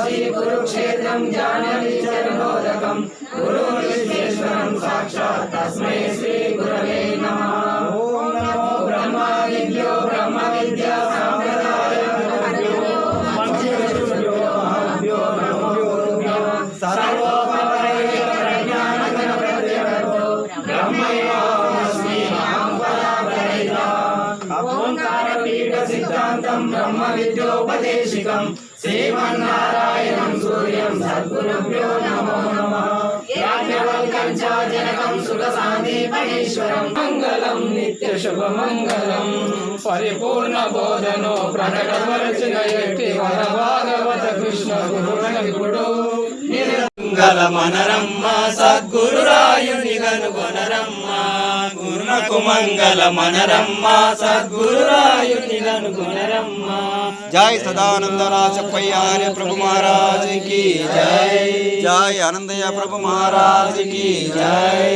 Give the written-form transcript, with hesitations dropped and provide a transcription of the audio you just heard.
काशी कुरुक्षेत्रं जाह्नवी चरणोदकं गुरु विश्वेश्वरं साक्षात् तस्मै श्री गुरवे नमः। ओम नमो ब्रह्मविद्यो ब्रह्मविद्या संप्रदाय मंत्रेभ्यो महाभ्यो नमो गुरुभ्यो सर्वोपरि प्रज्ञानघन प्रत्यगतो ब्रह्मैवास्मि अहं परापरैता। ओंकार पीठ सिद्धांतं ब्रह्मविद्योपदेशिकं श्रीमन्नारायणं सूर्यं सद्गुरुभ्यो नमो नमः। याज्ञवल्क्यं च जनकं सुखशान्तिपरीश्वरं मंगलं नित्यशुभमङ्गलं परिपूर्ण बोधनो प्रणतवर्चनयति वरभागवत कृष्ण गुरुगणगुडो మంగళమనరమ్మ సద్గురురాయుని గనుగొనరమ్మ గురునకు మంగళమనరమ్మ సద్గురురాయుని గనుగొనరమ్మ। జై సదానందరాజ పయ్యార్య ప్రభు महाराज की जय। जय आनंदया प्रभु महाराज की जय।